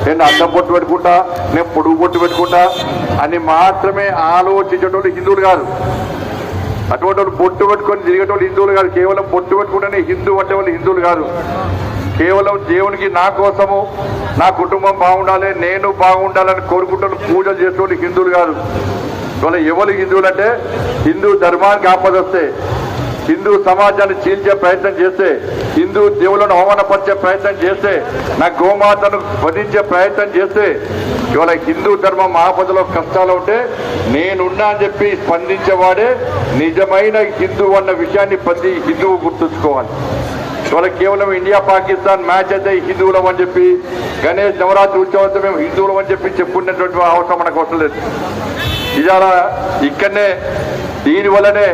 నేను అడ్డం పొట్టు పెట్టుకుంటా, నేను పొడుగు పొట్టు పెట్టుకుంటా అని మాత్రమే ఆలోచించేటోళ్ళు హిందువులు కాదు. అటువంటి వాళ్ళు బొట్టు పెట్టుకొని తిరిగేటోళ్ళు హిందువులు కాదు. కేవలం బొట్టు పెట్టుకుంటేనే హిందూ అంటే వాళ్ళు హిందువులు కాదు. కేవలం దేవునికి నా కోసము, నా కుటుంబం బాగుండాలి, నేను బాగుండాలని కోరుకుంటూ పూజలు చేసేవాళ్ళు హిందువులు కాదు. ఇవాళ ఎవరు హిందువులు అంటే హిందూ ధర్మానికి ఆపదొస్తే, హిందూ సమాజాన్ని చీల్చే ప్రయత్నం చేస్తే, హిందూ దేవులను అవమానపరిచే ప్రయత్నం చేస్తే, నా గోమాతను వధించే ప్రయత్నం చేస్తే, ఇవాళ హిందూ ధర్మం ఆపదలో కష్టాలు ఉంటే నేనున్నా అని చెప్పి స్పందించేవాడే నిజమైన హిందువు అన్న విషయాన్ని ప్రతి హిందువు గుర్తుంచుకోవాలి. ఇవాళ కేవలం ఇండియా పాకిస్తాన్ మ్యాచ్ అయితే హిందువులం అని చెప్పి, గణేష్ నవరాత్రి ఉత్సవంతో మేము హిందువులం అని చెప్పి చెప్పుకునేటువంటి అవసరం మనకు అవసరం లేదు. ఇవాళ ఇక్కడనే దీనివల్లనే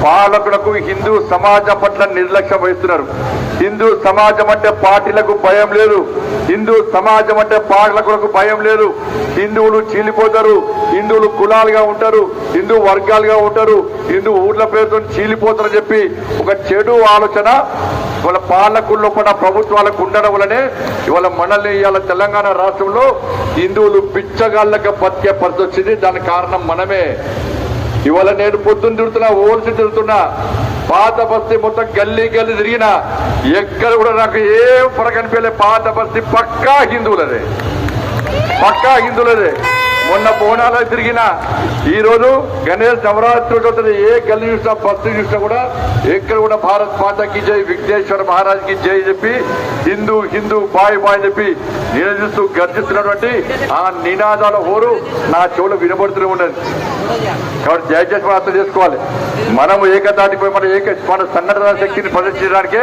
పాలకులకు హిందూ సమాజం పట్ల నిర్లక్ష్యం వహిస్తున్నారు. హిందూ సమాజం అంటే పార్టీలకు భయం లేదు, హిందూ సమాజం అంటే పాలకులకు భయం లేదు. హిందువులు చీలిపోతారు, హిందువులు కులాలుగా ఉంటారు, హిందూ వర్గాలుగా ఉంటారు, హిందూ ఊర్ల పేరుతో చీలిపోతారని చెప్పి ఒక చెడు ఆలోచన ఇవాళ పాలకుల్లో కూడా ప్రభుత్వాలకు ఉండడం వల్లనే ఇవాళ మనల్ని ఇవాళ తెలంగాణ రాష్ట్రంలో హిందువులు పిచ్చగాళ్ళగా బతికే పరిస్థితి వచ్చింది. దానికి కారణం మనమే. ఇవాళ నేను పొద్దున్న తిరుగుతున్నా, ఓల్సి తిరుగుతున్నా, పాత బస్తీ మొత్తం గల్లీ గల్లీ తిరిగినా ఎక్కడ కూడా నాకు ఏం ఫరక అనిపించలే. పాత బస్తీ పక్కా హిందువులదే, పక్కా హిందువులదే. మొన్న బోనాలు తిరిగినా, ఈరోజు గణేష్ నవరాత్రి ఏ గల్లీ చూసినా, బస్తీ చూసినా కూడా ఎక్కడ కూడా భారత్ మాతాకి జై, విఘ్నేశ్వర మహారాజ్కి జై చెప్పి హిందూ హిందూ బాయ్ బాయ్ అని చెప్పి నిలదీస్తూ గర్జిస్తున్నటువంటి ఆ నినాదాల హోరు నా చెవులు వినబడుతూనే ఉన్నది. కాబట్టి దయచేసి మనం అర్థం చేసుకోవాలి. మనము ఏకతాటిపై మన సంఘటన శక్తిని ప్రదర్శించడానికే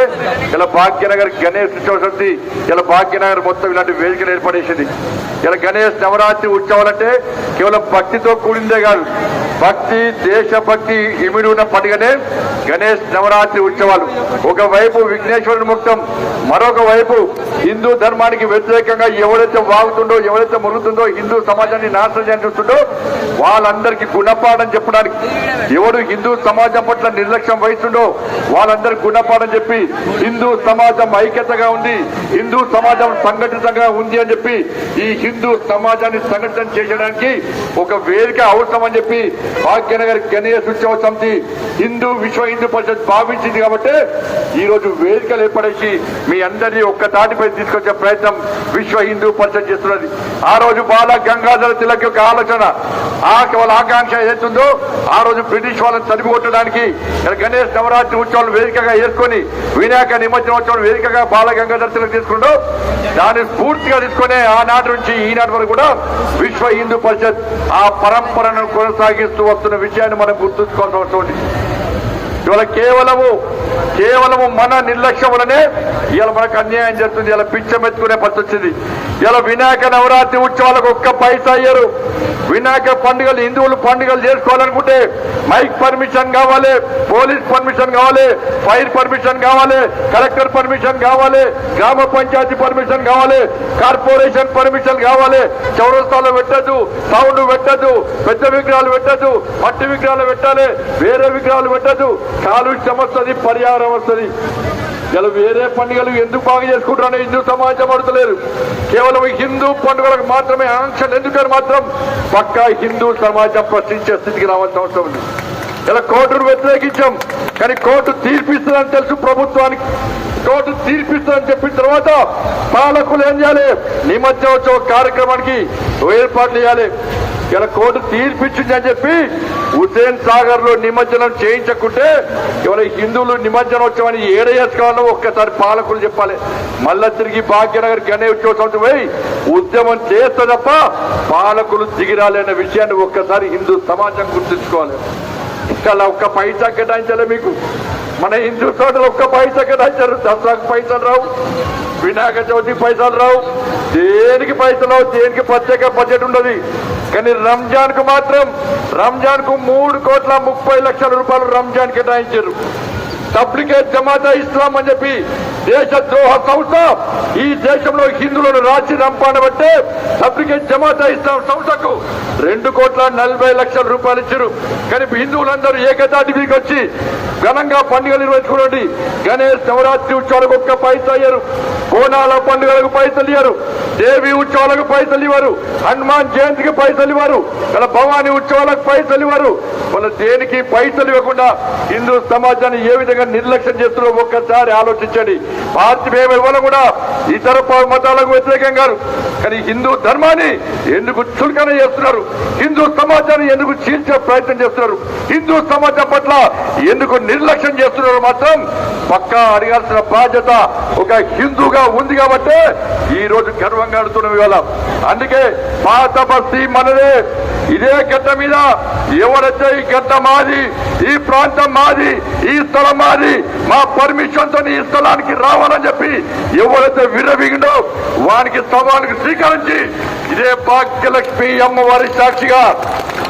ఇలా భాగ్యనగర్ గణేష్ ఉత్సవం, ఇలా భాగ్యనగర్ మొత్తం ఇలాంటి వేదికలు ఏర్పడేసింది. ఇలా గణేష్ నవరాత్రి ఉత్సవాలంటే కేవలం భక్తితో కూడిందే కాదు, భక్తి దేశభక్తి ఇమిడి ఉన్న పండుగనే గణేష్ నవరాత్రి ఉత్సవాలు. ఒకవైపు విఘ్నేశ్వరుని ముక్తం, మరొక వైపు హిందూ ధర్మానికి వ్యతిరేకంగా ఎవరైతే వాగుతుండో, ఎవరైతే మురుగుతుందో, హిందూ సమాజాన్ని నాశనం చేస్తుండో వాళ్ళందరికీ గుణపాఠం చెప్పడానికి, ఎవడు హిందూ సమాజం పట్ల నిర్లక్ష్యం వహిస్తుండో వాళ్ళందరికీ గుణపాఠం చెప్పి హిందూ సమాజం ఐక్యతగా ఉంది, హిందూ సమాజం సంఘటితంగా ఉంది అని చెప్పి ఈ హిందూ సమాజాన్ని సంఘటితం చేయడానికి ఒక వేదిక అవసరం అని చెప్పి భాగ్యనగర్ గణేష్ ఉత్సవ సమితి హిందూ విశ్వ హిందూ పరిషత్ భావించింది. కాబట్టి ఈ రోజు వేదికలు ఏర్పడేసి మీ అందరినీ ఒక్క తాటిపై తీసుకొచ్చే ప్రయత్నం విశ్వ హిందూ పరిషత్ చేస్తున్నది. ఆ రోజు బాల గంగాధర తిలక్ యొక్క ఆలోచన, వాళ్ళ ఆకాంక్ష ఏదైతుందో ఆ రోజు బ్రిటిష్ వాళ్ళని తరిమికొట్టడానికి గణేష్ నవరాత్రి ఉత్సవాలు వేదికగా వేసుకొని వినాయక నిమజ్జనోత్సవం వేదికగా బాల గంగాధర తిలక్ తీసుకుంటూ దాన్ని స్ఫూర్తిగా తీసుకునే ఆనాటి నుంచి ఈనాటి వరకు కూడా విశ్వ హిందూ పరిషత్ ఆ పరంపరను కొనసాగిస్తూ వస్తున్న విషయాన్ని మనం గుర్తుంచుకోవాల్సిన అవసరం ఉంది. ఇవాళ కేవలము మన నిర్లక్ష్యం వలనే ఇవాళ మనకు అన్యాయం జరుగుతుంది. ఇలా పిచ్చమెత్తుకునే పరిస్థితి వచ్చింది. ఇలా వినాయక నవరాత్రి ఉత్సవాలకు ఒక్క పైసా అయ్యారు. వినాయక పండుగలు హిందువులు పండుగలు చేసుకోవాలనుకుంటే మైక్ పర్మిషన్ కావాలి, పోలీస్ పర్మిషన్ కావాలి, ఫైర్ పర్మిషన్ కావాలి, కలెక్టర్ పర్మిషన్ కావాలి, గ్రామ పంచాయతీ పర్మిషన్ కావాలి, కార్పొరేషన్ పర్మిషన్ కావాలి. చౌరస్తాలో పెట్టద్దు, సౌండ్ పెట్టద్దు, పెద్ద విగ్రహాలు పెట్టద్దు, మట్టి విగ్రహాలు పెట్టాలి, వేరే విగ్రహాలు పెట్టద్దు. కాలుష్యం వస్తుంది, పర్యావరణం వస్తుంది. ఇలా వేరే పండుగలు ఎందుకు బాగా చేసుకుంటారని హిందూ సమాజం అడుగుతలేరు. కేవలం హిందూ పండుగలకు మాత్రమే ఆంక్షలు ఎందుకని మాత్రం పక్కా హిందూ సమాజం ప్రశ్నించే స్థితికి రావాల్సిన అవసరం ఉంది. ఇలా కోర్టును వ్యతిరేకించాం, కానీ కోర్టు తీర్పిస్తుందని తెలుసు ప్రభుత్వానికి. కోర్టు తీర్పిస్తుందని చెప్పిన తర్వాత పాలకులు ఏం చేయాలి? నిమజ్జనోత్సవ కార్యక్రమానికి ఏర్పాట్లు చేయాలి. ఇలా కోర్టు తీర్పిచ్చిందని చెప్పి హుసేన్ సాగర్ లో నిమజ్జనం చేయించకుంటే ఇవాళ హిందువులు నిమజ్జనోత్సవాన్ని ఏడ చేసుకోవాలో ఒక్కసారి పాలకులు చెప్పాలి. మళ్ళా తిరిగి భాగ్యనగర్ గణేష్ ఉత్సవం పోయి ఉద్యమం చేస్తే తప్ప పాలకులు దిగిరాలనే విషయాన్ని ఒక్కసారి హిందూ సమాజం గుర్తుంచుకోవాలి. ఇంకా ఒక్క పైసా కేటాయించాలి మీకు. మన హిందూ సోదరులు ఒక్క పైసా కేటాయించారు. దసరాకు పైసలు రావు, వినాయక చవితికి పైసలు రావు, దేనికి పైసలు రావు, దేనికి ప్రత్యేక బడ్జెట్ ఉండదు. కానీ రంజాన్ కు మాత్రం 3,30,00,000 రూపాయలు రంజాన్ కేటాయించారు. తబ్లిగేట్ జమాతా ఇస్లాం అని చెప్పి దేశద్రోహ సంస్థ ఈ దేశంలో హిందువులను రాచి రంపానబట్టే తబ్లిగేట్ జమాతా ఇస్లాం సంస్థకు 2,40,00,000 రూపాయలు ఇచ్చారు. కానీ హిందువులందరూ ఏకతాటి మీదకి వచ్చి ఘనంగా పండుగలు నిర్వహించుకోండి. గణేష్ నవరాత్రి ఉత్సవాలకు ఒక్క పైసా అయ్యారు, కోనాల పండుగలకు పైసలు ఇవ్వరు, దేవి ఉత్సవాలకు పైసలు ఇవ్వరు, హనుమాన్ జయంతికి పైసలు ఇవ్వరు, వాళ్ళ భవానీ ఉత్సవాలకు పైసలు ఇవ్వరు. వాళ్ళ దేనికి పైసలు ఇవ్వకుండా హిందూ సమాజాన్ని ఏ విధంగా నిర్లక్ష్యం చేస్తున్నారో ఒక్కసారి ఆలోచించండి. భారతీయ ఇవ్వడం కూడా ఇతర మతాలకు వ్యతిరేకం కాదు, కానీ హిందూ ధర్మాన్ని ఎందుకు చులకన చేస్తున్నారు, హిందూ సమాజాన్ని ఎందుకు చీల్చే ప్రయత్నం చేస్తున్నారు, హిందూ సమాజం పట్ల ఎందుకు నిర్లక్ష్యం చేస్తున్నారు మాత్రం పక్కా అడగాల్సిన బాధ్యత ఒక హిందూగా ఉంది కాబట్టి ఈ రోజు గర్వంగా ఆడుతున్నాం ఇవాళ. అందుకే పాత బస్తీ మనదే, ఇదే గడ్డ మీద ఎవరైతే ఈ గడ్డ మాది, ఈ ప్రాంతం మాది, ఈ స్థలం మాది, మా పర్మిషన్ తో ఈ స్థలానికి రావాలని చెప్పి ఎవరైతే విరవిగిండో వానికి సవాలుకు స్వీకరించి ఇదే భాగ్యలక్ష్మి అమ్మవారి సాక్షిగా,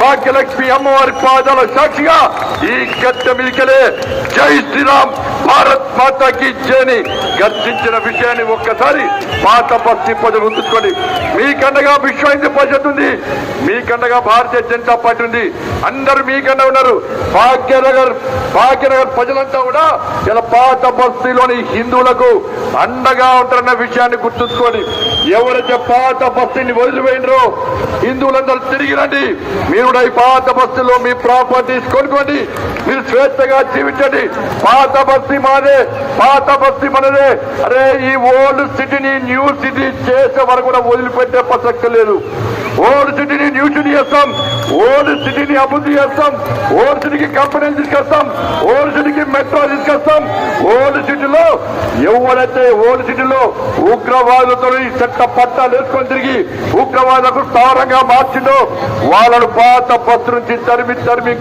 భాగ్యలక్ష్మి అమ్మవారి పాదాల సాక్షిగా ఈ గడ్డ మీదకెళ్ళే జై శ్రీరామ్ భారత్ మాతాకి జయని గర్జించిన విషయాన్ని ఒక్కసారి పాత బస్తీ ప్రజలు గుర్తుంచుకోండి. మీకండగా విశ్వ హిందూ పరిషత్ ఉంది, మీకండగా భారతీయ జనతా పార్టీ ఉంది, అందరూ మీకన్నా ఉన్నారు. భాగ్యనగర్ ప్రజలంతా కూడా ఇలా పాత బస్తీలోని హిందువులకు అండగా ఉంటారన్న విషయాన్ని గుర్తుంచుకోండి. ఎవరైతే పాత బస్తీని వదిలిపోయినరో హిందువులందరూ తిరిగి రండి. మీరు కూడా ఈ పాత బస్తీలో మీ ప్రాపర్టీస్ కొనుక్కోండి, మీరు స్వేచ్ఛగా జీవించండి. పాత బస్తీ మాదే, పాత బస్తీ మనదే. అరే ఈ ఓల్డ్ సిటీని న్యూ సిటీ చేసే వరకు కూడా వదిలిపెట్టే ప్రసక్తి లేదు. ఓల్డ్ సిటీని న్యూ సిటీ చేస్తాం, ఓల్డ్ సిటీని అభివృద్ధి చేస్తాం, ఓల్డ్ సిటీకి కంపెనీలు తీసుకొస్తాం, ఓల్డ్ సిటీకి మెట్రో తీసుకొస్తాం. ఓల్డ్ సిటీలో ఎవరైతే ఓల్డ్ సిటీలో ఉగ్రవాదులతో చట్ట పట్టాలు వేసుకొని తిరిగి ఉగ్రవాదులకు స్థావరంగా మార్చిందో వాళ్ళను పాత బస్తీ నుంచి తరిమి